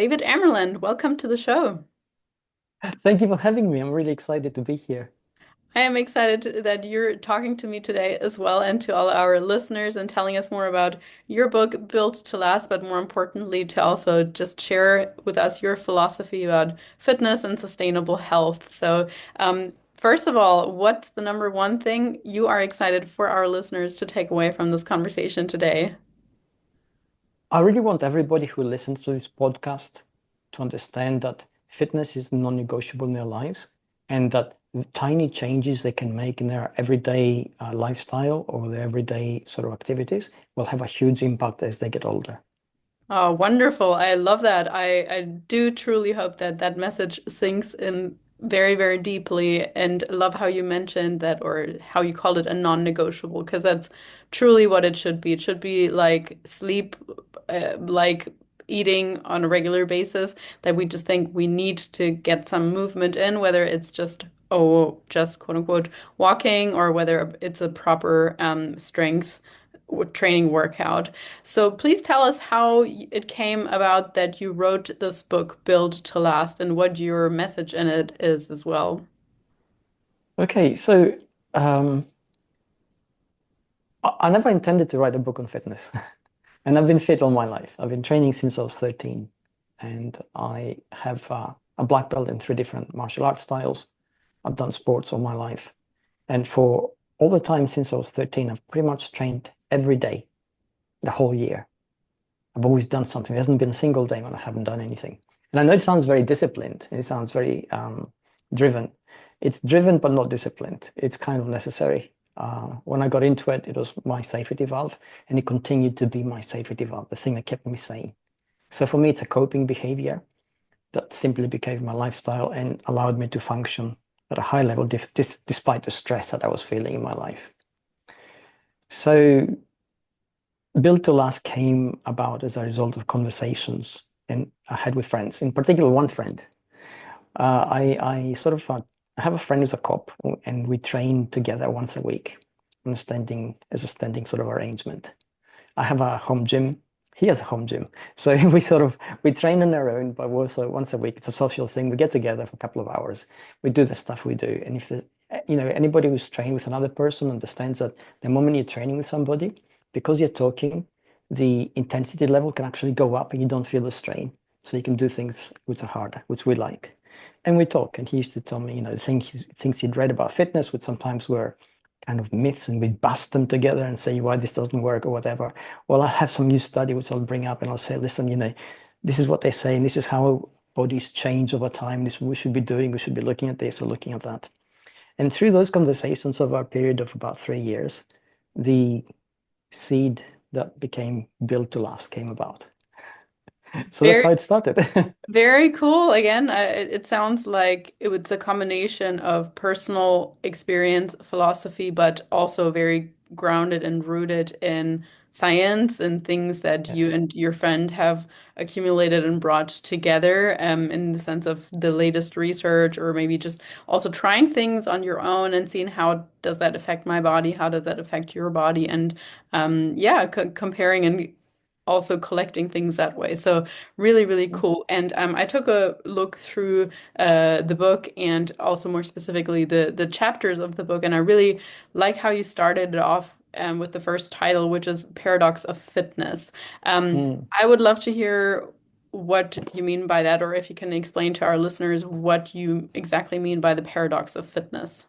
David Amerland, welcome to the show. Thank you for having me. I'm really excited to be here. I am excited that you're talking to me today as well, and to all our listeners, and telling us more about your book, Built to Last, but more importantly, to also just share with us your philosophy about fitness and sustainable health. First of all, what's the number one thing you are excited for our listeners to take away from this conversation today? I really want everybody who listens to this podcast to understand that fitness is non-negotiable in their lives and that the tiny changes they can make in their everyday lifestyle or their everyday sort of activities will have a huge impact as they get older. Oh, wonderful. I love that. I do truly hope that that message sinks in very, very deeply, and love how you mentioned that, or how you called it, a non-negotiable, because that's truly what it should be. It should be like sleep, like eating on a regular basis, that we just think we need to get some movement in, whether it's just, oh, just quote unquote walking, or whether it's a proper strength training workout. So please tell us how it came about that you wrote this book, Build to Last, and what your message in it is as well. Okay, so um, I never intended to write a book on fitness, and I've been fit all my life. I've been training since I was 13, and I have a black belt in three different martial arts styles. I've done sports all my life. And for all the time since I was 13, I've pretty much trained every day, the whole year. I've always done something. There hasn't been a single day when I haven't done anything. And I know it sounds very disciplined and it sounds very driven. It's driven but not disciplined. It's kind of necessary. When I got into it, it was my safety valve, and it continued to be my safety valve, the thing that kept me sane. So for me, it's a coping behavior that simply became my lifestyle and allowed me to function at a high level despite the stress that I was feeling in my life. So Build to Last came about as a result of conversations I had with friends, in particular one friend. I sort of I have a friend who's a cop, and we train together once a week on a standing as a standing sort of arrangement. I have a home gym. He has a home gym. So we train on our own, but also once a week. It's a social thing. We get together for a couple of hours. We do the stuff we do. And if there's, anybody who's trained with another person understands that the moment you're training with somebody, because you're talking, the intensity level can actually go up and you don't feel the strain. So you can do things which are harder, which we like. And we talk. And he used to tell me, things he'd read about fitness, which sometimes were kind of myths, and we bust them together and say why this doesn't work or whatever. Well, I have some new study which I'll bring up and I'll say, listen, this is what they say, and this is how bodies change over time. This we should be doing, we should be looking at this or looking at that. And through those conversations over a period of about 3 years, the seed that became Built to Last came about. So that's Very, how it started. very cool. Again, it sounds like it's a combination of personal experience, philosophy, but also very grounded and rooted in science and things that you Yes. and your friend have accumulated and brought together, in the sense of the latest research, or maybe just also trying things on your own and seeing how does that affect my body, how does that affect your body, and yeah, comparing and also collecting things that way. So really, really cool. And I took a look through the book, and also more specifically the chapters of the book, and I really like how you started it off with the first title, which is Paradox of Fitness. Mm. I would love to hear what you mean by that, or if you can explain to our listeners what you exactly mean by the paradox of fitness.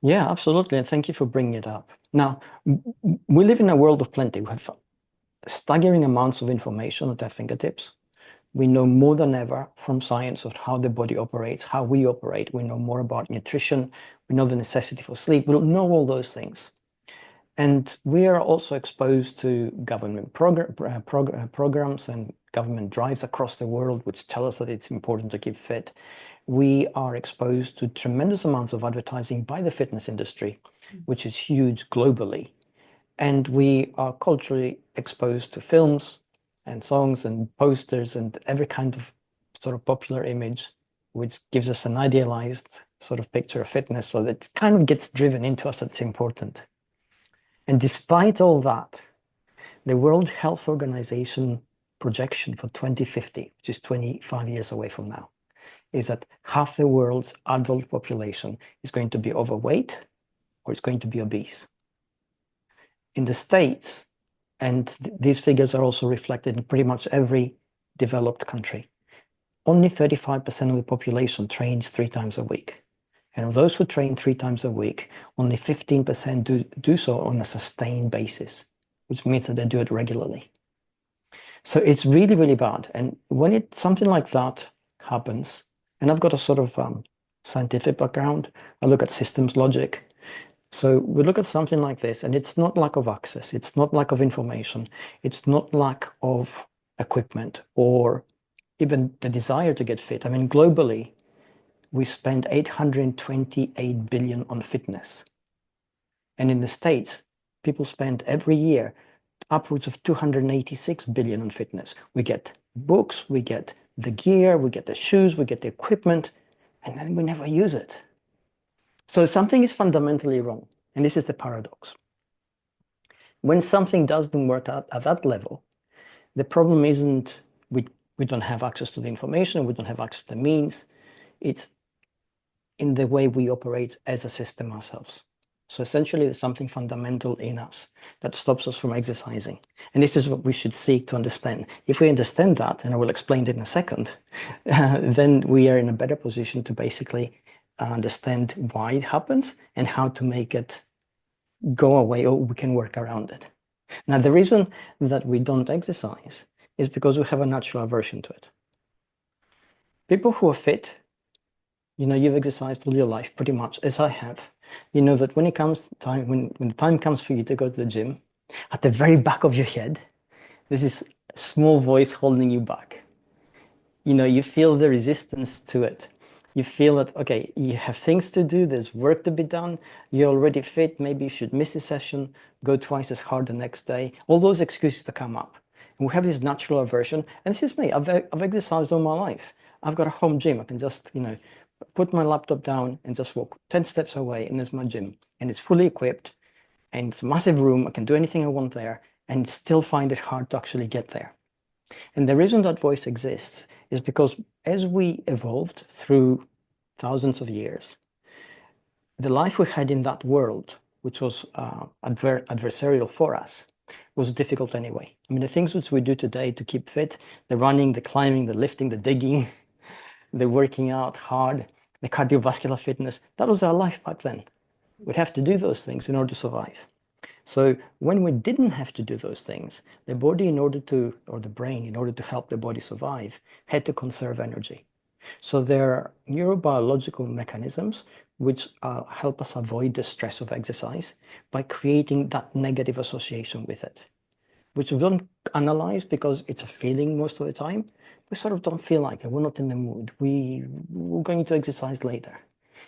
Yeah, absolutely. And thank you for bringing it up. Now, we live in a world of plenty. We have staggering amounts of information at our fingertips. We know more than ever from science of how the body operates, how we operate. We know more about nutrition. We know the necessity for sleep. We know all those things. And we are also exposed to government programs and government drives across the world, which tell us that it's important to keep fit. We are exposed to tremendous amounts of advertising by the fitness industry, which is huge globally. And we are culturally exposed to films and songs and posters and every kind of sort of popular image, which gives us an idealized sort of picture of fitness. So that it kind of gets driven into us that it's important. And despite all that, the World Health Organization projection for 2050, which is 25 years away from now, is that half the world's adult population is going to be overweight or it's going to be obese. In the States, and these figures are also reflected in pretty much every developed country, only 35% of the population trains 3 times a week. And of those who train 3 times a week, only 15% do so on a sustained basis, which means that they do it regularly. So it's really, really bad. And when something like that happens, and I've got a sort of scientific background, I look at systems logic. So we look at something like this, and it's not lack of access, it's not lack of information, it's not lack of equipment or even the desire to get fit. I mean, globally, we spend 828 billion on fitness. And in the States, people spend every year upwards of 286 billion on fitness. We get books, we get the gear, we get the shoes, we get the equipment, and then we never use it. So something is fundamentally wrong. And this is the paradox. When something doesn't work out at that level, the problem isn't we don't have access to the information, we don't have access to the means. It's in the way we operate as a system ourselves. So essentially, there's something fundamental in us that stops us from exercising. And this is what we should seek to understand. If we understand that, and I will explain it in a second, then we are in a better position to basically understand why it happens and how to make it go away, or we can work around it. Now, the reason that we don't exercise is because we have a natural aversion to it. People who are fit, you've exercised all your life pretty much, as I have. You know that when the time comes for you to go to the gym, at the very back of your head, there's this small voice holding you back. You feel the resistance to it. You feel that, okay, you have things to do, there's work to be done, you're already fit, maybe you should miss a session, go twice as hard the next day. All those excuses that come up. And we have this natural aversion, and this is me. I've exercised all my life. I've got a home gym. I can just, put my laptop down and just walk 10 steps away, and there's my gym. And it's fully equipped, and it's a massive room. I can do anything I want there, and still find it hard to actually get there. And the reason that voice exists is because as we evolved through thousands of years, the life we had in that world, which was adversarial for us, was difficult anyway. I mean, the things which we do today to keep fit, the running, the climbing, the lifting, the digging, the working out hard, the cardiovascular fitness, that was our life back then. We'd have to do those things in order to survive. So when we didn't have to do those things, the body, or the brain, in order to help the body survive, had to conserve energy. So there are neurobiological mechanisms which help us avoid the stress of exercise by creating that negative association with it, which we don't analyze because it's a feeling most of the time. We sort of don't feel like it. We're not in the mood. We're going to exercise later.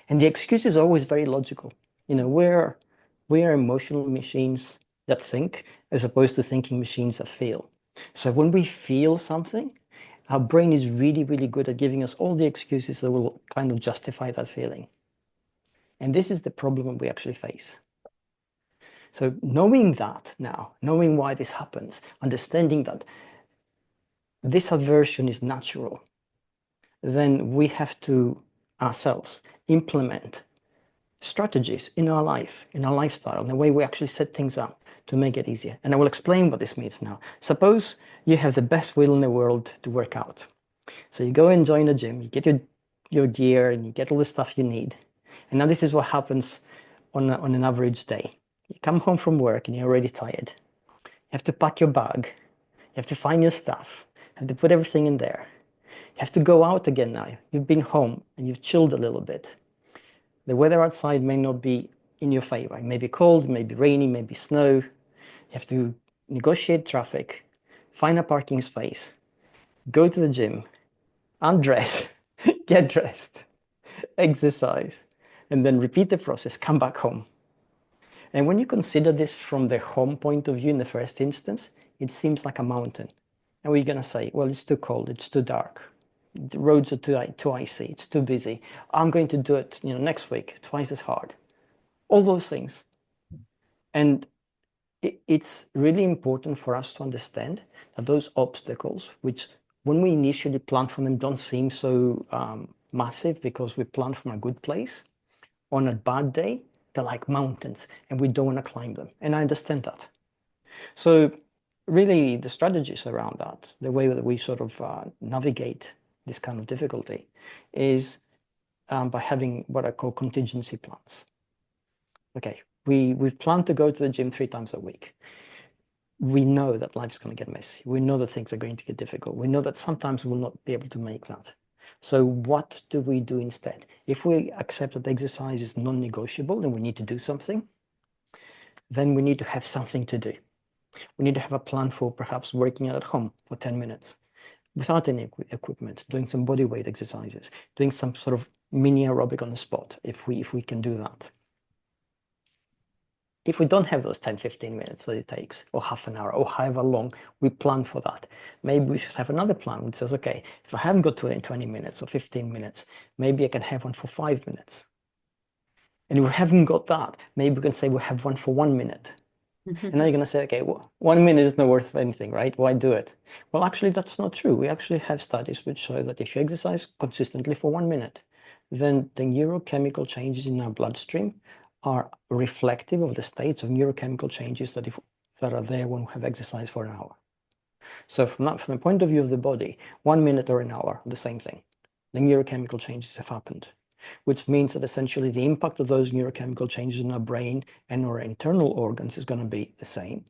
And the excuse is always very logical. We are emotional machines that think, as opposed to thinking machines that feel. So when we feel something, our brain is really, really good at giving us all the excuses that will kind of justify that feeling. And this is the problem we actually face. So knowing that now, knowing why this happens, understanding that this aversion is natural, then we have to ourselves implement strategies in our life, in our lifestyle, in the way we actually set things up to make it easier. And I will explain what this means now. Suppose you have the best will in the world to work out. So you go and join a gym, you get your gear and you get all the stuff you need. And now this is what happens on an average day. You come home from work and you're already tired. You have to pack your bag. You have to find your stuff. You have to put everything in there. You have to go out again now. You've been home and you've chilled a little bit. The weather outside may not be in your favor. It may be cold, it may be rainy, maybe snow. You have to negotiate traffic, find a parking space, go to the gym, undress, get dressed, exercise, and then repeat the process, come back home. And when you consider this from the home point of view in the first instance, it seems like a mountain. And we're going to say, well, it's too cold, it's too dark. The roads are too icy, it's too busy. I'm going to do it, next week, twice as hard. All those things. And it's really important for us to understand that those obstacles, which when we initially plan for them don't seem so massive because we plan from a good place, on a bad day, they're like mountains and we don't want to climb them. And I understand that. So really the strategies around that, the way that we sort of navigate this kind of difficulty is by having what I call contingency plans. Okay, we've planned to go to the gym 3 times a week. We know that life's going to get messy. We know that things are going to get difficult. We know that sometimes we'll not be able to make that. So what do we do instead? If we accept that exercise is non-negotiable and we need to do something, then we need to have something to do. We need to have a plan for perhaps working out at home for 10 minutes without any equipment, doing some body weight exercises, doing some sort of mini aerobic on the spot if we can do that. If we don't have those 10, 15 minutes that it takes, or half an hour, or however long we plan for that, maybe we should have another plan which says, okay, if I haven't got to it in 20 minutes or 15 minutes, maybe I can have one for 5 minutes. And if we haven't got that, maybe we can say we have one for 1 minute. And now you're going to say, okay, well, 1 minute is not worth anything, right? Why do it? Well, actually, that's not true. We actually have studies which show that if you exercise consistently for 1 minute, then the neurochemical changes in our bloodstream are reflective of the states of neurochemical changes that are there when we have exercise for an hour. So from the point of view of the body, 1 minute or an hour, the same thing. The neurochemical changes have happened, which means that essentially the impact of those neurochemical changes in our brain and our internal organs is going to be the same.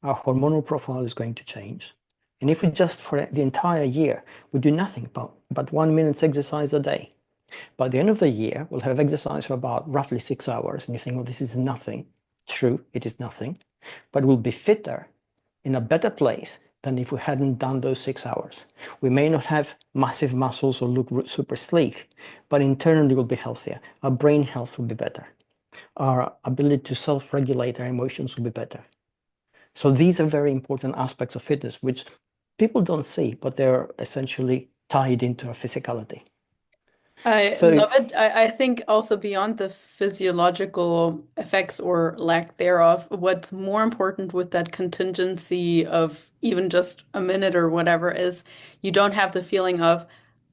Our hormonal profile is going to change. And if we just for the entire year, we do nothing but 1 minute's exercise a day, by the end of the year, we'll have exercise for about roughly 6 hours. And you think, well, this is nothing. True, it is nothing. But we'll be fitter in a better place than if we hadn't done those 6 hours. We may not have massive muscles or look super sleek, but internally we'll be healthier. Our brain health will be better. Our ability to self-regulate our emotions will be better. So these are very important aspects of fitness, which people don't see, but they're essentially tied into our physicality. I So love it. I think also beyond the physiological effects or lack thereof, what's more important with that contingency of even just a minute or whatever is you don't have the feeling of,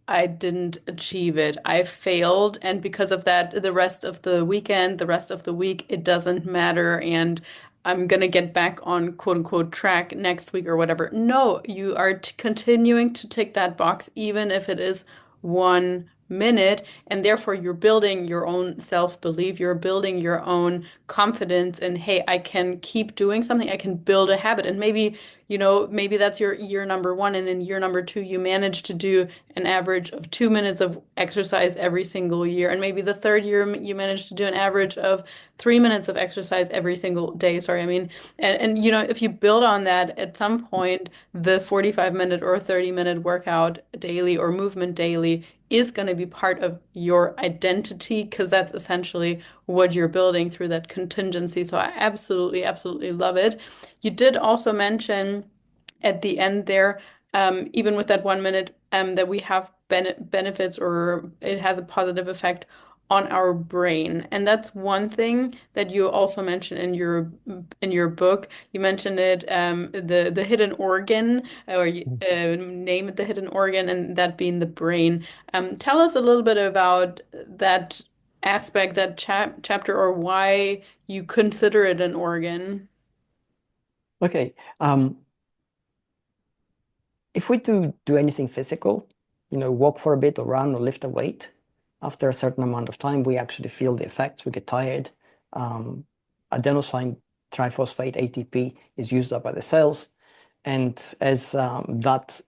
I didn't achieve it. I failed. And because of that, the rest of the weekend, the rest of the week, it doesn't matter. And I'm going to get back on quote unquote track next week or whatever. No, you are continuing to tick that box, even if it is 1 minute. And therefore, you're building your own self-belief. You're building your own confidence. And hey, I can keep doing something. I can build a habit. And maybe, maybe that's your year number one. And in year number two, you manage to do an average of 2 minutes of exercise every single year. And maybe the third year, you manage to do an average of 3 minutes of exercise every single day. Sorry, I mean, and if you build on that, at some point, the 45-minute or 30-minute workout daily or movement daily is going to be part of your identity because that's essentially what you're building through that contingency. So I absolutely, absolutely love it. You did also mention at the end there, even with that 1 minute, that we have benefits or it has a positive effect on our brain. And that's one thing that you also mentioned in your book. You mentioned it, the hidden organ, or name it the hidden organ, and that being the brain. Tell us a little bit about that aspect, that chapter, or why you consider it an organ. okay, if we do anything physical, walk for a bit or run or lift a weight, after a certain amount of time, we actually feel the effects. We get tired. Adenosine triphosphate, ATP, is used up by the cells. And as that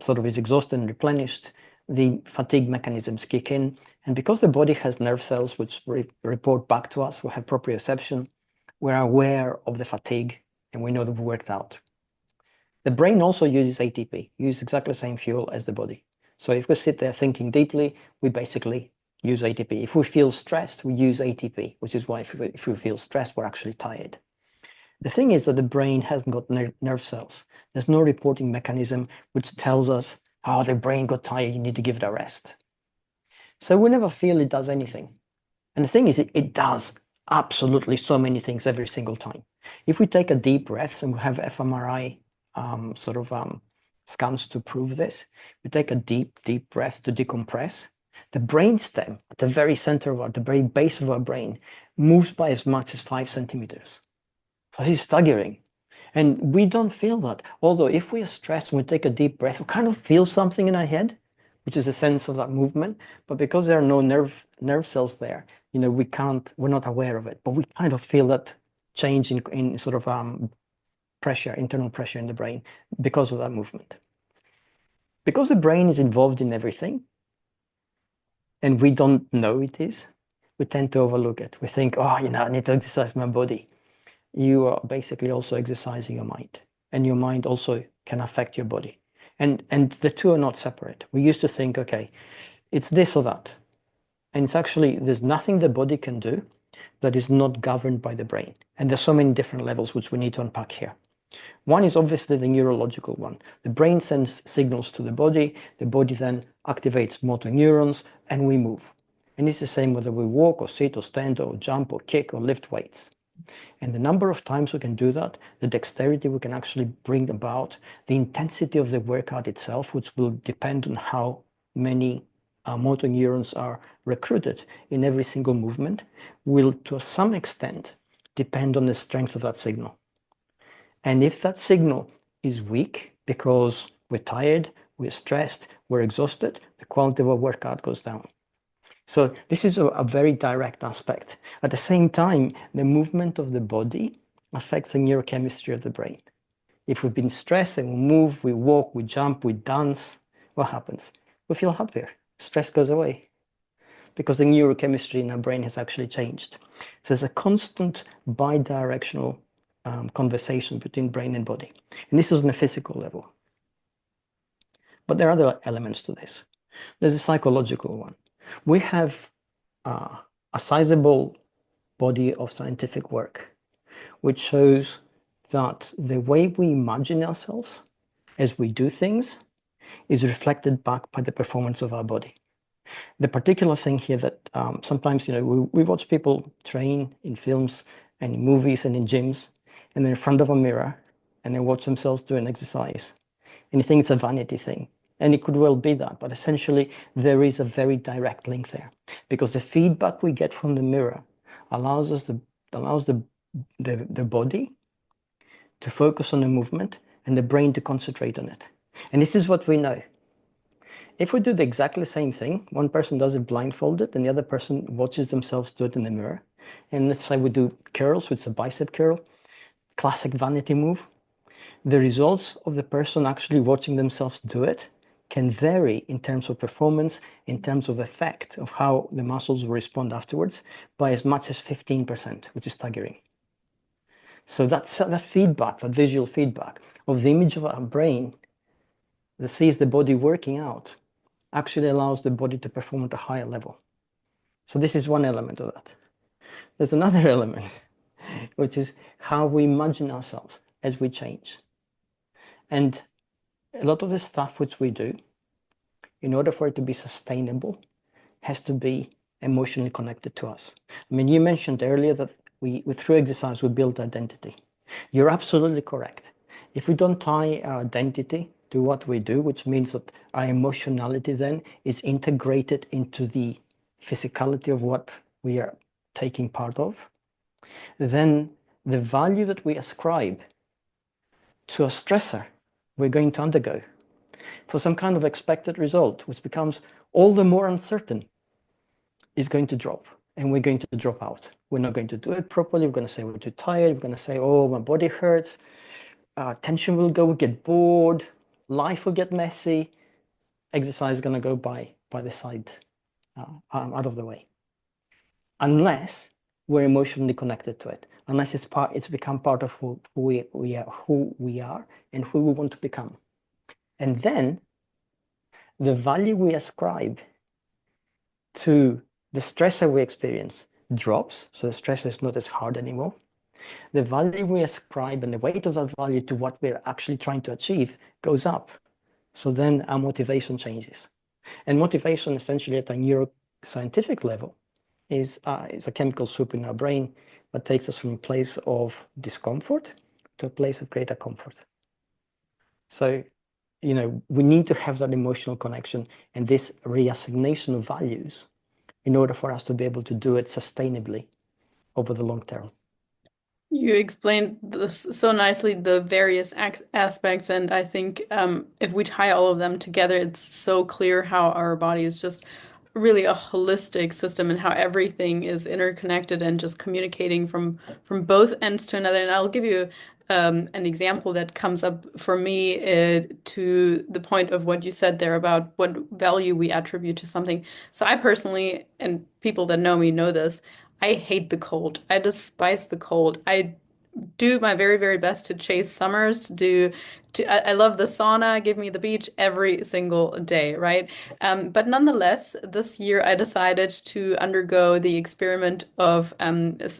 sort of is exhausted and replenished, the fatigue mechanisms kick in. And because the body has nerve cells which report back to us, we have proprioception, we're aware of the fatigue, and we know that we've worked out. The brain also uses ATP, uses exactly the same fuel as the body. So if we sit there thinking deeply, we basically use ATP. If we feel stressed, we use ATP, which is why if we feel stressed, we're actually tired. The thing is that the brain hasn't got nerve cells. There's no reporting mechanism which tells us, oh, the brain got tired, you need to give it a rest. So we never feel it does anything. And the thing is, it does absolutely so many things every single time. If we take a deep breath, and we have fMRI scans to prove this, we take a deep, deep breath to decompress. The brainstem at the very center of the very base of our brain moves by as much as 5 centimeters. So this is staggering. And we don't feel that. Although if we are stressed and we take a deep breath, we kind of feel something in our head, which is a sense of that movement. But because there are no nerve cells there, we're not aware of it. But we kind of feel that change in sort of pressure, internal pressure in the brain because of that movement. Because the brain is involved in everything, and we don't know it is, we tend to overlook it. We think, oh, I need to exercise my body. You are basically also exercising your mind, and your mind also can affect your body. And the two are not separate. We used to think, okay, it's this or that. And it's actually, there's nothing the body can do that is not governed by the brain. And there's so many different levels which we need to unpack here. One is obviously the neurological one. The brain sends signals to the body then activates motor neurons, and we move. And it's the same whether we walk or sit or stand or jump or kick or lift weights. And the number of times we can do that, the dexterity we can actually bring about, the intensity of the workout itself, which will depend on how many motor neurons are recruited in every single movement, will to some extent depend on the strength of that signal. And if that signal is weak because we're tired, we're stressed, we're exhausted, the quality of our workout goes down. So this is a very direct aspect. At the same time, the movement of the body affects the neurochemistry of the brain. If we've been stressed and we move, we walk, we jump, we dance, what happens? We feel happier. Stress goes away because the neurochemistry in our brain has actually changed. So there's a constant bi-directional conversation between brain and body. And this is on a physical level. But there are other elements to this. There's a psychological one. We have a sizable body of scientific work which shows that the way we imagine ourselves as we do things is reflected back by the performance of our body. The particular thing here that sometimes we watch people train in films and in movies and in gyms, and they're in front of a mirror and they watch themselves do an exercise, and you think it's a vanity thing. And it could well be that, but essentially there is a very direct link there, because the feedback we get from the mirror allows the body to focus on the movement and the brain to concentrate on it. And this is what we know. If we do the exactly same thing, one person does it blindfolded and the other person watches themselves do it in the mirror. And let's say we do curls, which is a bicep curl, classic vanity move. The results of the person actually watching themselves do it can vary in terms of performance, in terms of effect of how the muscles will respond afterwards by as much as 15%, which is staggering. So that's that feedback, that visual feedback of the image of our brain that sees the body working out actually allows the body to perform at a higher level. So this is one element of that. There's another element, which is how we imagine ourselves as we change. And a lot of the stuff which we do, in order for it to be sustainable, has to be emotionally connected to us. I mean, you mentioned earlier that through exercise, we build identity. You're absolutely correct. If we don't tie our identity to what we do, which means that our emotionality then is integrated into the physicality of what we are taking part of, then the value that we ascribe to a stressor we're going to undergo for some kind of expected result, which becomes all the more uncertain, is going to drop, and we're going to drop out. We're not going to do it properly. We're going to say we're too tired. We're going to say, oh, my body hurts. Tension will go. We'll get bored. Life will get messy. Exercise is going to go by the side, out of the way. Unless we're emotionally connected to it. Unless it's become part of who we are, and who we want to become. And then the value we ascribe to the stressor we experience drops, so the stressor is not as hard anymore. The value we ascribe and the weight of that value to what we're actually trying to achieve goes up. So then our motivation changes. And motivation, essentially at a neuroscientific level, is a chemical soup in our brain that takes us from a place of discomfort to a place of greater comfort. So, we need to have that emotional connection and this reassignation of values in order for us to be able to do it sustainably over the long term. You explained this so nicely, the various aspects, and I think if we tie all of them together, it's so clear how our body is just really a holistic system and how everything is interconnected and just communicating from both ends to another. And I'll give you an example that comes up for me to the point of what you said there about what value we attribute to something. So I personally, and people that know me know this, I hate the cold. I despise the cold. I do my very, very best to chase summers, I love the sauna, give me the beach every single day, right? But nonetheless, this year I decided to undergo the experiment of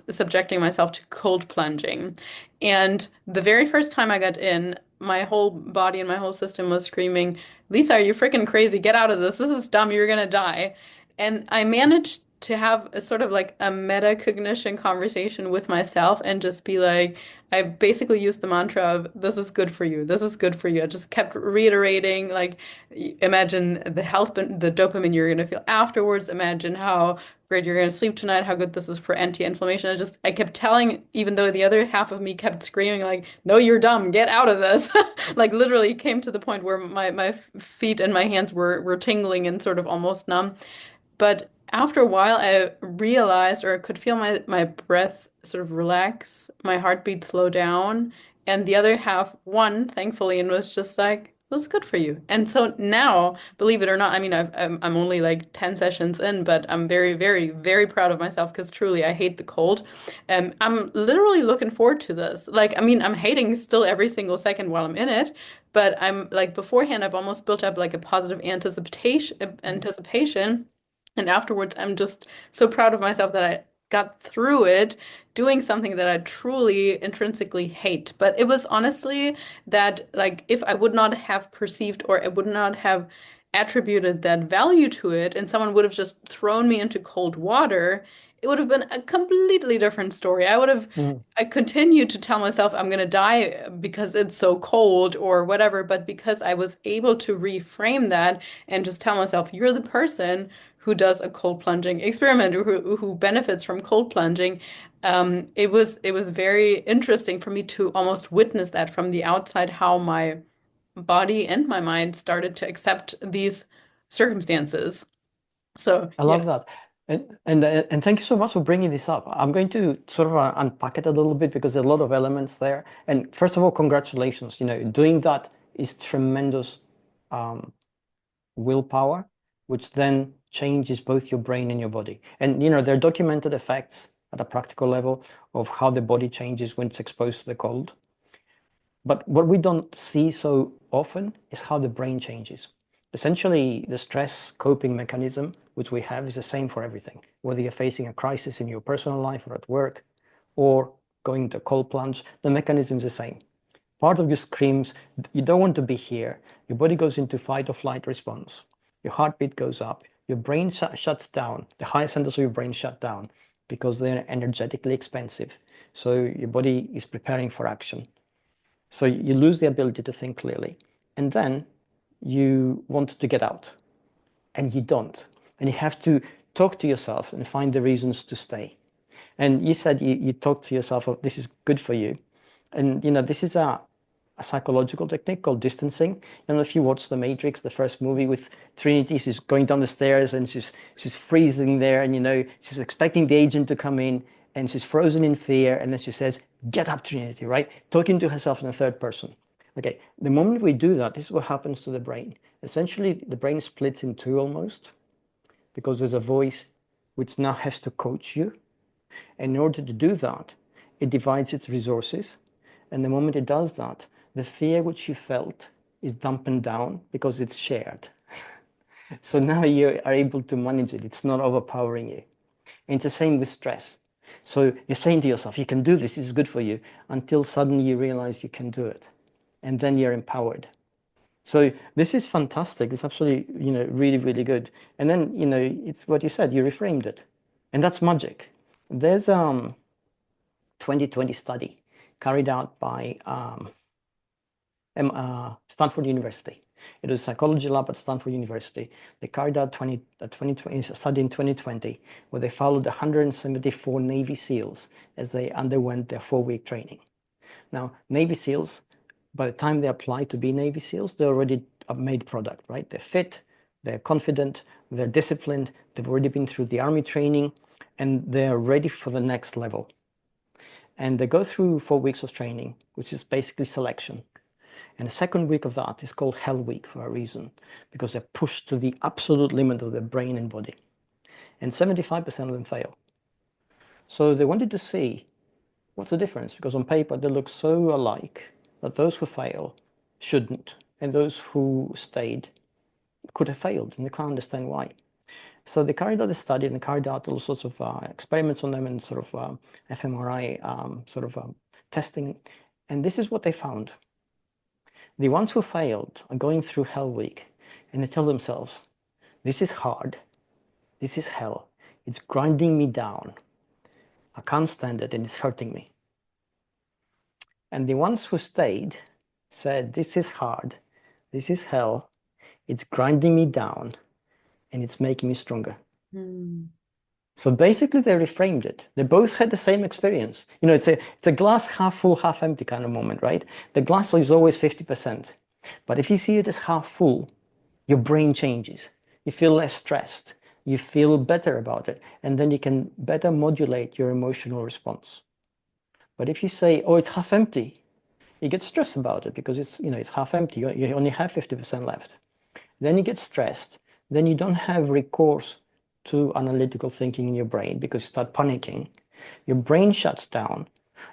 subjecting myself to cold plunging. And the very first time I got in, my whole body and my whole system was screaming, Lisa, are you freaking crazy? Get out of this. This is dumb. You're gonna die. And I managed to have a sort of like a metacognition conversation with myself and just be like, I basically used the mantra of this is good for you. This is good for you. I just kept reiterating, like, imagine the health, the dopamine you're going to feel afterwards. Imagine how great you're going to sleep tonight, how good this is for anti-inflammation. I kept telling, even though the other half of me kept screaming, like, no, you're dumb, get out of this. Like, literally came to the point where my feet and my hands were tingling and sort of almost numb. But after a while, I realized or could feel my breath sort of relax, my heartbeat slow down, and the other half won, thankfully, and was just like, this is good for you. And so now, believe it or not, I mean, I'm only like 10 sessions in, but I'm very, very, very proud of myself because truly I hate the cold. I'm literally looking forward to this. Like, I mean, I'm hating still every single second while I'm in it, but I'm like beforehand, I've almost built up like a positive anticipation. And afterwards, I'm just so proud of myself that I got through it doing something that I truly intrinsically hate. But it was honestly that, like, if I would not have perceived or I would not have attributed that value to it, and someone would have just thrown me into cold water, it would have been a completely different story. Mm. I continued to tell myself I'm going to die because it's so cold or whatever. But because I was able to reframe that and just tell myself, you're the person who does a cold plunging experiment or who benefits from cold plunging. It was very interesting for me to almost witness that from the outside, how my body and my mind started to accept these circumstances. So I yeah. love that. And thank you so much for bringing this up. I'm going to sort of unpack it a little bit because there are a lot of elements there. And first of all, congratulations. Doing that is tremendous um, willpower, which then changes both your brain and your body. And there are documented effects at a practical level of how the body changes when it's exposed to the cold. But what we don't see so often is how the brain changes. Essentially, the stress coping mechanism, which we have, is the same for everything. Whether you're facing a crisis in your personal life or at work, or going to a cold plunge, the mechanism is the same. Part of you screams, you don't want to be here. Your body goes into fight or flight response. Your heartbeat goes up. Your brain shuts down. The higher centers of your brain shut down because they're energetically expensive. So your body is preparing for action. So you lose the ability to think clearly. And then you want to get out and you don't. And you have to talk to yourself and find the reasons to stay. And you said you talk to yourself, oh, this is good for you. And this is a psychological technique called distancing. I don't know if you watched The Matrix, the first movie with Trinity. She's going down the stairs and she's freezing there, and she's expecting the agent to come in, and she's frozen in fear, and then she says, "Get up, Trinity!" Right? Talking to herself in the third person. Okay, the moment we do that, this is what happens to the brain. Essentially, the brain splits in two almost, because there's a voice which now has to coach you. And in order to do that, it divides its resources. And the moment it does that, the fear which you felt is dampened down because it's shared. So now you are able to manage it. It's not overpowering you. And it's the same with stress. So you're saying to yourself, you can do this, this is good for you, until suddenly you realize you can do it. And then you're empowered. So this is fantastic. It's absolutely, really, really good. And then, it's what you said, you reframed it. And that's magic. There's 2020 study carried out by Stanford University. It was a psychology lab at Stanford University. They carried out a 2020 study in 2020 where they followed 174 Navy SEALs as they underwent their 4-week training. Now, Navy SEALs, by the time they apply to be Navy SEALs, they're already a made product, right? They're fit, they're confident, they're disciplined, they've already been through the Army training, and they're ready for the next level. And they go through 4 weeks of training, which is basically selection. And the second week of that is called Hell Week for a reason, because they're pushed to the absolute limit of their brain and body. And 75% of them fail. So they wanted to see what's the difference, because on paper they look so alike that those who fail shouldn't, and those who stayed could have failed, and they can't understand why. So they carried out the study and they carried out all sorts of experiments on them and sort of fMRI testing. And this is what they found. The ones who failed are going through Hell Week and they tell themselves, this is hard, this is hell, it's grinding me down, I can't stand it and it's hurting me. And the ones who stayed said, this is hard, this is hell, it's grinding me down and it's making me stronger. Mm. So basically they reframed it. They both had the same experience. You know, it's a glass half full, half empty kind of moment, right? The glass is always 50%. But if you see it as half full, your brain changes. You feel less stressed. You feel better about it. And then you can better modulate your emotional response. But if you say, oh, it's half empty, you get stressed about it because it's half empty. You only have 50% left. Then you get stressed. Then you don't have recourse to analytical thinking in your brain because you start panicking. Your brain shuts down.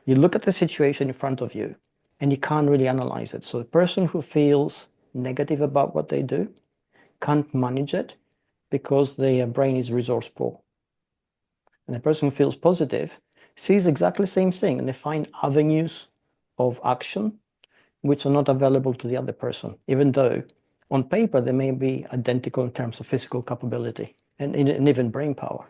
You look at the situation in front of you and you can't really analyze it. So the person who feels negative about what they do can't manage it because their brain is resource poor. And the person who feels positive sees exactly the same thing and they find avenues of action which are not available to the other person, even though on paper they may be identical in terms of physical capability and even brain power.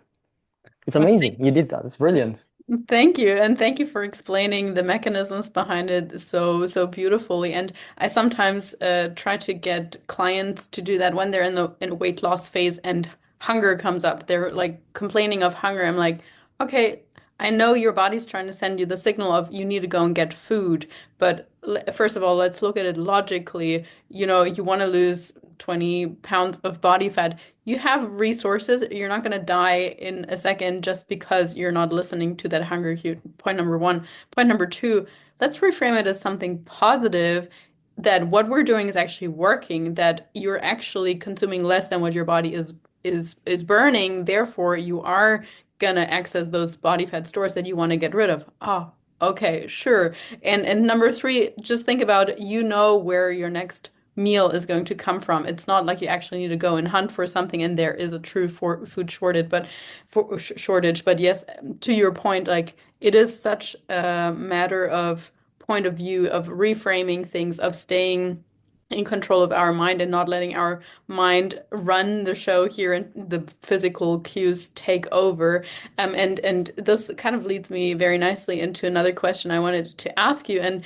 It's Well, amazing. You did that. It's brilliant. thank you, and thank you for explaining the mechanisms behind it so beautifully. And I sometimes try to get clients to do that when they're in a weight loss phase and hunger comes up. They're like complaining of hunger. I'm like, okay, I know your body's trying to send you the signal of you need to go and get food, but first of all, let's look at it logically. You know, you want to lose 20 pounds of body fat. You have resources. You're not going to die in a second just because you're not listening to that hunger cue. Point number one. Point number two, let's reframe it as something positive, that what we're doing is actually working, that you're actually consuming less than what your body is burning. Therefore, you are gonna access those body fat stores that you want to get rid of. Oh, okay, sure. And number three, just think about, you know, where your next meal is going to come from. It's not like you actually need to go and hunt for something and there is a true food shortage, but yes, to your point, like it is such a matter of point of view, of reframing things, of staying in control of our mind and not letting our mind run the show here and the physical cues take over. And this kind of leads me very nicely into another question I wanted to ask you. And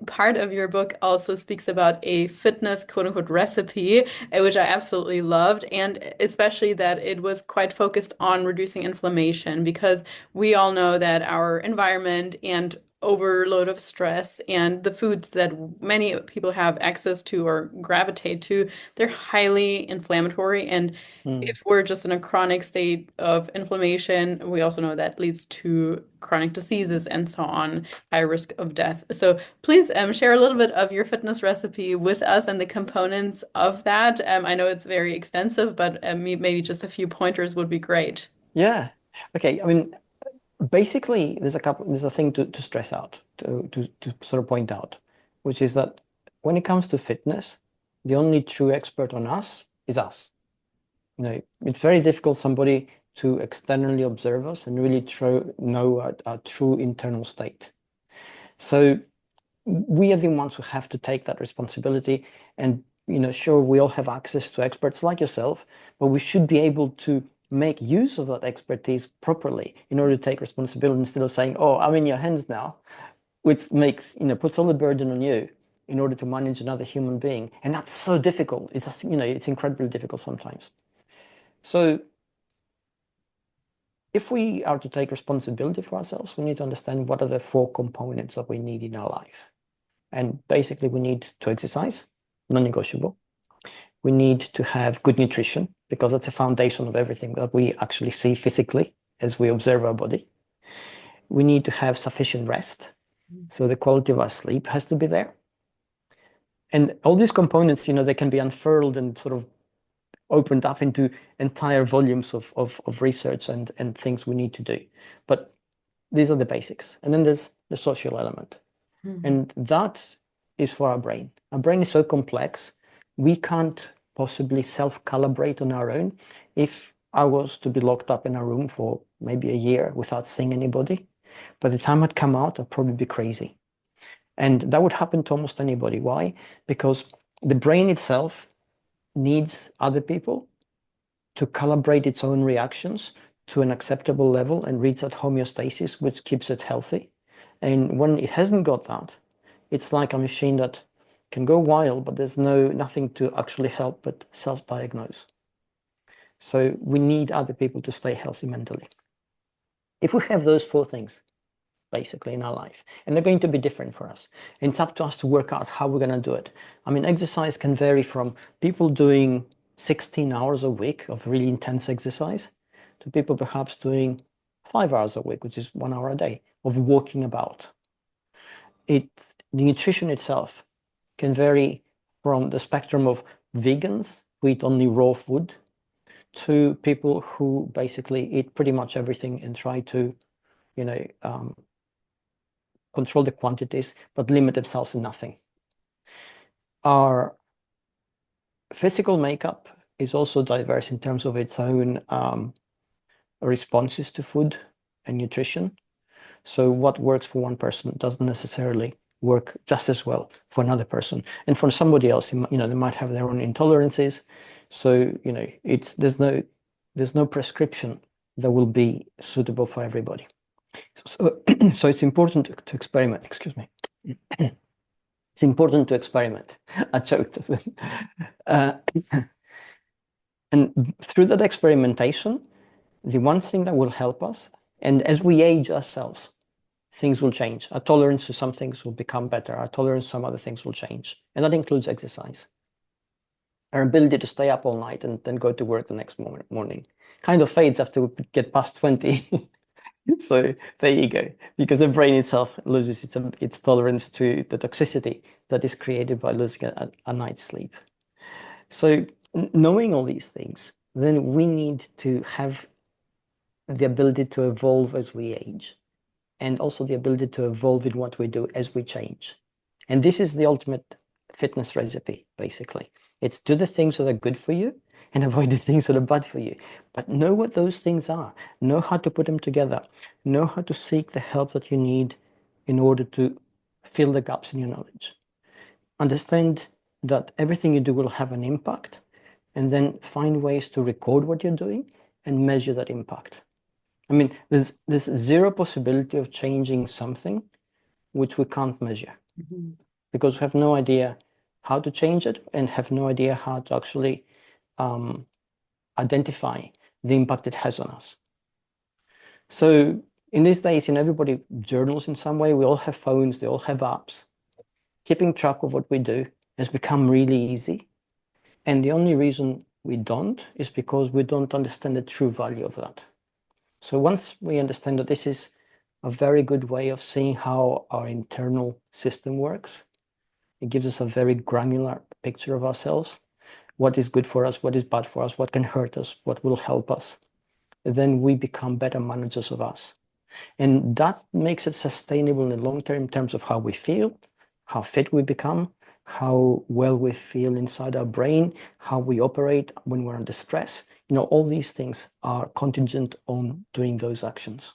part of your book also speaks about a fitness quote unquote recipe, which I absolutely loved, and especially that it was quite focused on reducing inflammation, because we all know that our environment and overload of stress and the foods that many people have access to or gravitate to, they're highly inflammatory. And Mm. if we're just in a chronic state of inflammation, we also know that leads to chronic diseases and so on, high risk of death. So please share a little bit of your fitness recipe with us and the components of that. I know it's very extensive, but maybe just a few pointers would be great. Yeah. Okay. I mean, basically, there's a thing to stress out, to sort of point out, which is that when it comes to fitness, the only true expert on us is us. You know, it's very difficult somebody to externally observe us and really know our true internal state. So we are the ones who have to take that responsibility. And, sure, we all have access to experts like yourself, but we should be able to make use of that expertise properly in order to take responsibility instead of saying, oh, I'm in your hands now, which makes, puts all the burden on you in order to manage another human being. And that's so difficult. It's just, it's incredibly difficult sometimes. So if we are to take responsibility for ourselves, we need to understand what are the 4 components that we need in our life. And basically we need to exercise, non-negotiable. We need to have good nutrition because that's the foundation of everything that we actually see physically as we observe our body. We need to have sufficient rest. So the quality of our sleep has to be there. And all these components, they can be unfurled and sort of opened up into entire volumes of research and things we need to do. But these are the basics. And then there's the social element. And that is for our brain. Our brain is so complex, we can't possibly self-calibrate on our own. If I was to be locked up in a room for maybe a year without seeing anybody, by the time I'd come out, I'd probably be crazy. And that would happen to almost anybody. Why? Because the brain itself needs other people to calibrate its own reactions to an acceptable level and reach that homeostasis, which keeps it healthy. And when it hasn't got that, it's like a machine that can go wild, but there's nothing to actually help but self-diagnose. So we need other people to stay healthy mentally. If we have those 4 things, basically, in our life, and they're going to be different for us, and it's up to us to work out how we're going to do it. I mean, exercise can vary from people doing 16 hours a week of really intense exercise to people perhaps doing 5 hours a week, which is 1 hour a day of walking about. The nutrition itself can vary from the spectrum of vegans who eat only raw food to people who basically eat pretty much everything and try to, control the quantities, but limit themselves to nothing. Our physical makeup is also diverse in terms of its own responses to food and nutrition. So what works for one person doesn't necessarily work just as well for another person. And for somebody else, they might have their own intolerances. So, there's no prescription that will be suitable for everybody. So, so it's important to experiment. Excuse me. It's important to experiment. I choked. And through that experimentation, the one thing that will help us, and as we age ourselves, things will change. Our tolerance to some things will become better. Our tolerance to some other things will change. And that includes exercise. Our ability to stay up all night and then go to work the next morning kind of fades after we get past 20. So there you go, because the brain itself loses its tolerance to the toxicity that is created by losing a night's sleep. So knowing all these things, then we need to have the ability to evolve as we age, and also the ability to evolve in what we do as we change. And this is the ultimate fitness recipe, basically. It's do the things that are good for you and avoid the things that are bad for you. But know what those things are. Know how to put them together. Know how to seek the help that you need in order to fill the gaps in your knowledge. Understand that everything you do will have an impact, and then find ways to record what you're doing and measure that impact. I mean, there's zero possibility of changing something which we can't measure, because we have no idea how to change it and have no idea how to actually identify the impact it has on us. So in these days, everybody journals in some way. We all have phones, they all have apps. Keeping track of what we do has become really easy. And the only reason we don't is because we don't understand the true value of that. So once we understand that this is a very good way of seeing how our internal system works, it gives us a very granular picture of ourselves, what is good for us, what is bad for us, what can hurt us, what will help us. Then we become better managers of us. And that makes it sustainable in the long term in terms of how we feel, how fit we become, how well we feel inside our brain, how we operate when we're under stress. All these things are contingent on doing those actions.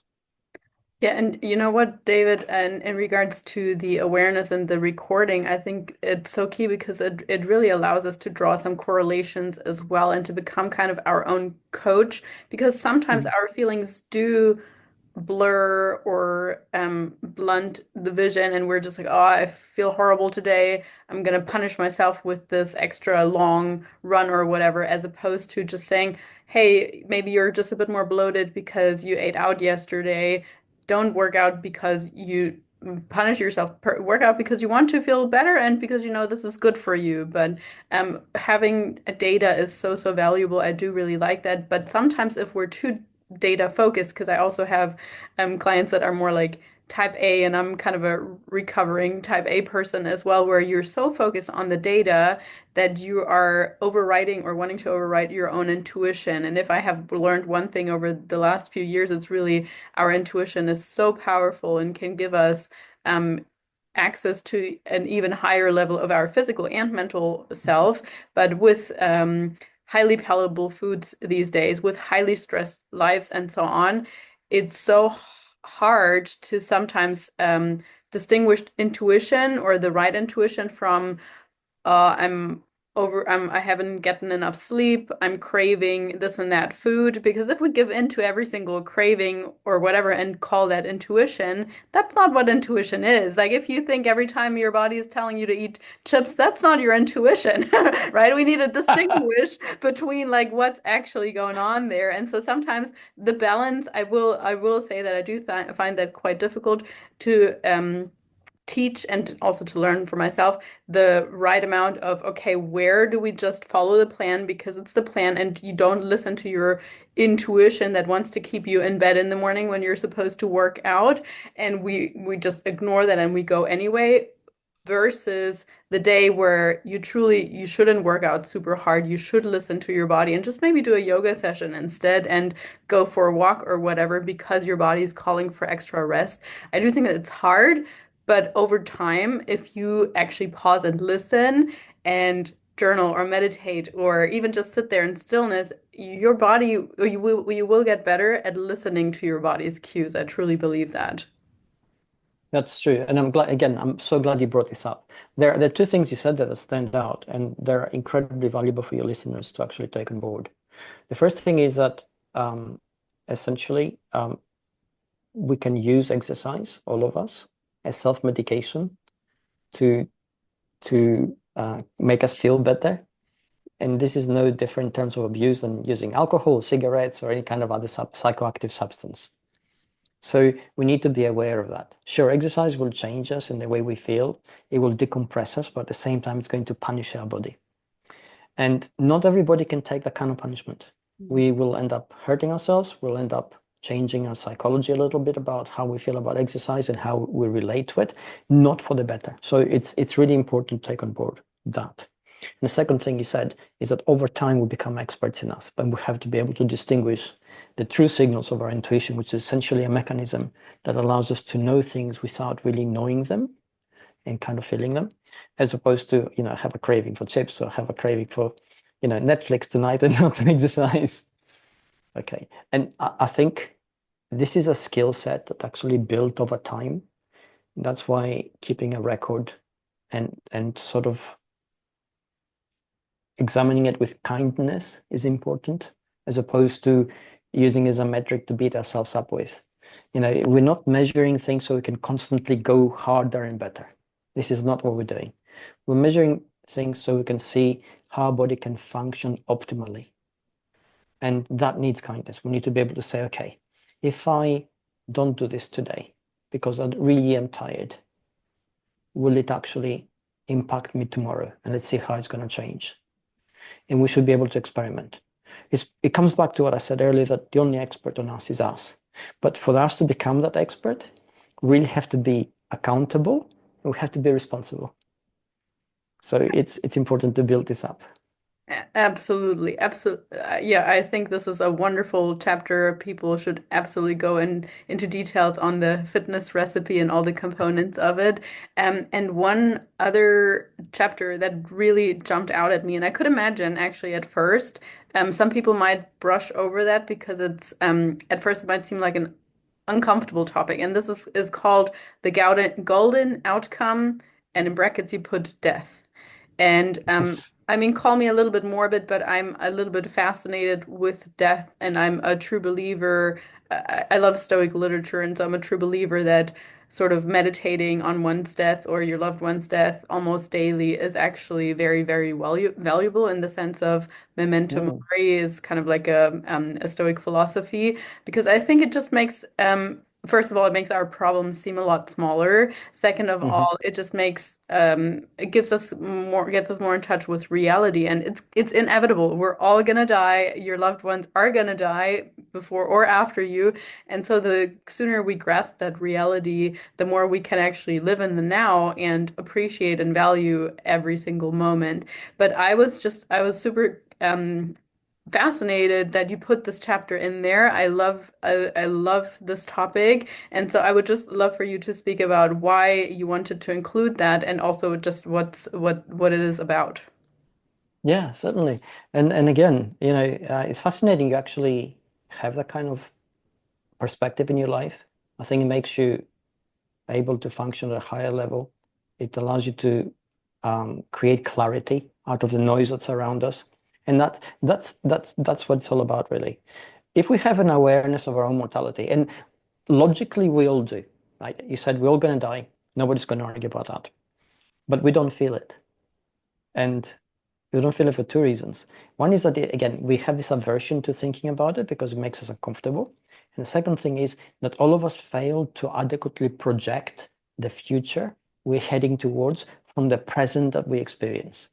Yeah, and you know what, David, and in regards to the awareness and the recording, I think it's so key because it really allows us to draw some correlations as well and to become kind of our own coach because sometimes Mm. our feelings do blur or blunt the vision, and we're just like, oh, I feel horrible today. I'm gonna punish myself with this extra long run or whatever, as opposed to just saying, hey, maybe you're just a bit more bloated because you ate out yesterday. Don't work out because you punish yourself. Work out because you want to feel better and because you know this is good for you. But having data is so, so valuable. I do really like that. But sometimes if we're too data focused, because I also have clients that are more like type A, and I'm kind of a recovering type A person as well, where you're so focused on the data that you are overriding or wanting to override your own intuition. And if I have learned one thing over the last few years, it's really our intuition is so powerful and can give us um, access to an even higher level of our physical and mental self, but with highly palatable foods these days, with highly stressed lives and so on, it's so hard to sometimes distinguish intuition or the right intuition from I'm I haven't gotten enough sleep, I'm craving this and that food. Because if we give in to every single craving or whatever and call that intuition, that's not what intuition is. Like if you think every time your body is telling you to eat chips, that's not your intuition, right? We need to distinguish between like what's actually going on there. And so sometimes the balance, I will say that I do th find that quite difficult to teach and also to learn for myself the right amount of, okay, where do we just follow the plan because it's the plan and you don't listen to your intuition that wants to keep you in bed in the morning when you're supposed to work out, and we just ignore that and we go anyway, versus the day where you shouldn't work out super hard. You should listen to your body and just maybe do a yoga session instead and go for a walk or whatever because your body's calling for extra rest. I do think that it's hard, but over time, if you actually pause and listen and journal or meditate or even just sit there in stillness, your body, you will get better at listening to your body's cues. I truly believe that. That's true. And I'm glad, again, I'm so glad you brought this up. There are two things you said that stand out, and they're incredibly valuable for your listeners to actually take on board. The first thing is that um, essentially we can use exercise, all of us, as self-medication to make us feel better. And this is no different in terms of abuse than using alcohol, cigarettes, or any kind of other psychoactive substance. So we need to be aware of that. Sure, exercise will change us in the way we feel. It will decompress us, but at the same time, it's going to punish our body. And not everybody can take that kind of punishment. We will end up hurting ourselves. We'll end up changing our psychology a little bit about how we feel about exercise and how we relate to it, not for the better. So it's really important to take on board that. And the second thing he said is that over time we become experts in us, but we have to be able to distinguish the true signals of our intuition, which is essentially a mechanism that allows us to know things without really knowing them and kind of feeling them, as opposed to, have a craving for chips or have a craving for, Netflix tonight and not exercise. Okay. And I think this is a skill set that actually built over time. That's why keeping a record and sort of examining it with kindness is important, as opposed to using as a metric to beat ourselves up with. We're not measuring things so we can constantly go harder and better. This is not what we're doing. We're measuring things so we can see how our body can function optimally. And that needs kindness. We need to be able to say, okay, if I don't do this today because I really am tired, will it actually impact me tomorrow? And let's see how it's going to change. And we should be able to experiment. It comes back to what I said earlier, that the only expert on us is us. But for us to become that expert, we really have to be accountable and we have to be responsible. So it's important to build this up. Absolutely, absolutely. Yeah, I think this is a wonderful chapter. People should absolutely go into details on the fitness recipe and all the components of it. And one other chapter that really jumped out at me, and I could imagine actually at first, some people might brush over that because it's at first it might seem like an uncomfortable topic, and this is called the golden outcome, and in brackets you put death. And Yes. I mean, call me a little bit morbid, but I'm a little bit fascinated with death, and I'm a true believer. I love Stoic literature, and so I'm a true believer that sort of meditating on one's death or your loved one's death almost daily is actually very, very valuable in the sense of memento Mm, mori is kind of like a Stoic philosophy, because I think it just makes first of all, it makes our problems seem a lot smaller. Second of hmm all, it just makes it gives us more gets us more in touch with reality, and it's inevitable. We're all gonna die. Your loved ones are gonna die before or after you, and so the sooner we grasp that reality, the more we can actually live in the now and appreciate and value every single moment. But I was super fascinated that you put this chapter in there. I love this topic, and so I would just love for you to speak about why you wanted to include that and also just what it is about. Yeah, certainly. And again, it's fascinating you actually have that kind of perspective in your life. I think it makes you able to function at a higher level. It allows you to create clarity out of the noise that's around us. And that's what it's all about, really. If we have an awareness of our own mortality, and logically we all do, right? You said we're all going to die. Nobody's going to argue about that. But we don't feel it. And we don't feel it for two reasons. One is that, again, we have this aversion to thinking about it because it makes us uncomfortable. And the second thing is that all of us fail to adequately project the future we're heading towards from the present that we experience.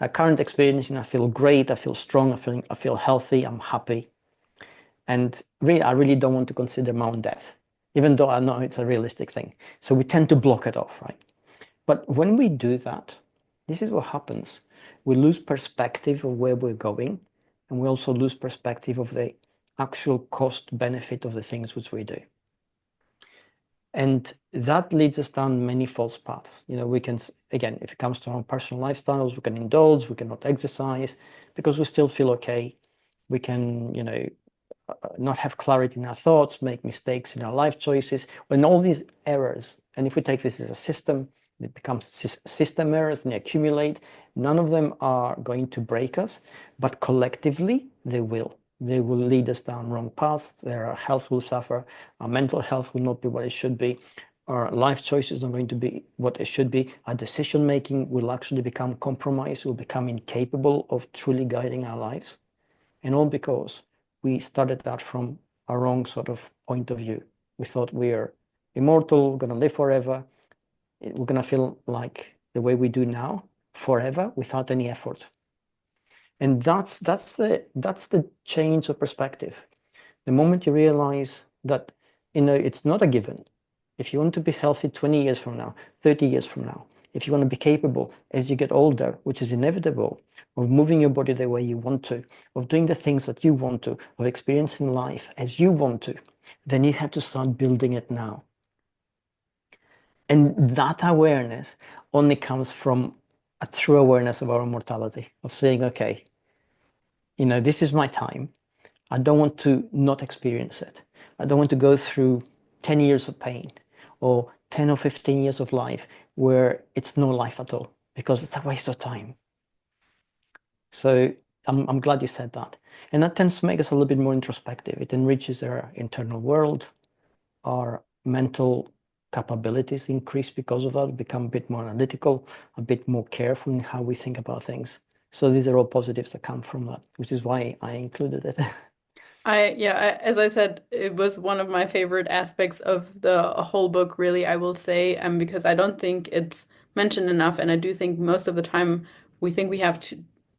Our current experience, I feel great, I feel strong, I feel healthy, I'm happy. And really, I really don't want to consider my own death, even though I know it's a realistic thing. So we tend to block it off, right? But when we do that, this is what happens. We lose perspective of where we're going, and we also lose perspective of the actual cost benefit of the things which we do. And that leads us down many false paths. We can, again, if it comes to our personal lifestyles, we can indulge, we cannot exercise because we still feel okay. We can, not have clarity in our thoughts, make mistakes in our life choices, when all these errors, and if we take this as a system, it becomes system errors and they accumulate. None of them are going to break us, but collectively they will. They will lead us down wrong paths. Our health will suffer. Our mental health will not be what it should be. Our life choices are going to be what they should be. Our decision making will actually become compromised. We'll become incapable of truly guiding our lives. And all because we started out from a wrong sort of point of view. We thought we are immortal, going to live forever. We're going to feel like the way we do now forever without any effort. And that's the change of perspective. The moment you realize that, it's not a given. If you want to be healthy 20 years from now, 30 years from now, if you want to be capable as you get older, which is inevitable, of moving your body the way you want to, of doing the things that you want to, of experiencing life as you want to, then you have to start building it now. And that awareness only comes from a true awareness of our mortality, of saying, okay, this is my time. I don't want to not experience it. I don't want to go through 10 years of pain or 10 or 15 years of life where it's no life at all because it's a waste of time. So I'm glad you said that. And that tends to make us a little bit more introspective. It enriches our internal world. Our mental capabilities increase because of that. We become a bit more analytical, a bit more careful in how we think about things. So these are all positives that come from that, which is why I included it. As I said, it was one of my favorite aspects of the whole book, really, I will say, because I don't think it's mentioned enough, and I do think most of the time we think we have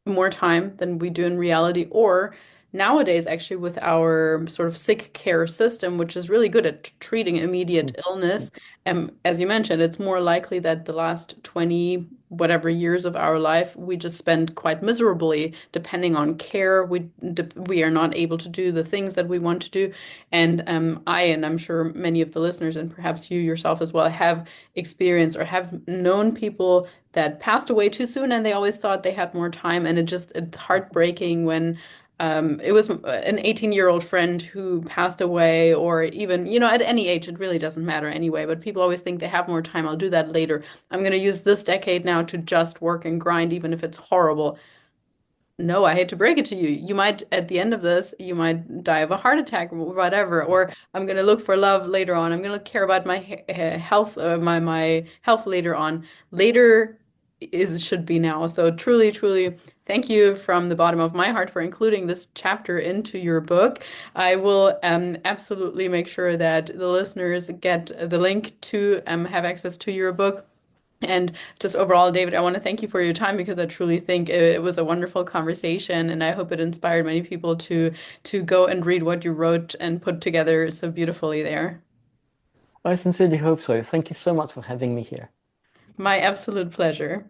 more time than we do in reality, or nowadays, actually, with our sort of sick care system, which is really good at treating immediate illness, as you mentioned, it's more likely that the last 20 whatever years of our life we just spend quite miserably depending on care. We are not able to do the things that we want to do. And and I'm sure many of the listeners and perhaps you yourself as well have experienced or have known people that passed away too soon and they always thought they had more time. And it's heartbreaking when it was an 18-year-old friend who passed away, or even, at any age, it really doesn't matter anyway. But people always think they have more time. I'll do that later. I'm going to use this decade now to just work and grind, even if it's horrible. No, I hate to break it to you. You might, at the end of this, you might die of a heart attack or whatever. Or I'm going to look for love later on. I'm going to care about my health, my health later on. Later is should be now. So truly, truly, thank you from the bottom of my heart for including this chapter into your book. I will absolutely make sure that the listeners get the link to have access to your book. And just overall, David, I want to thank you for your time because I truly think it was a wonderful conversation, and I hope it inspired many people to go and read what you wrote and put together so beautifully there. I sincerely hope so. Thank you so much for having me here. My absolute pleasure.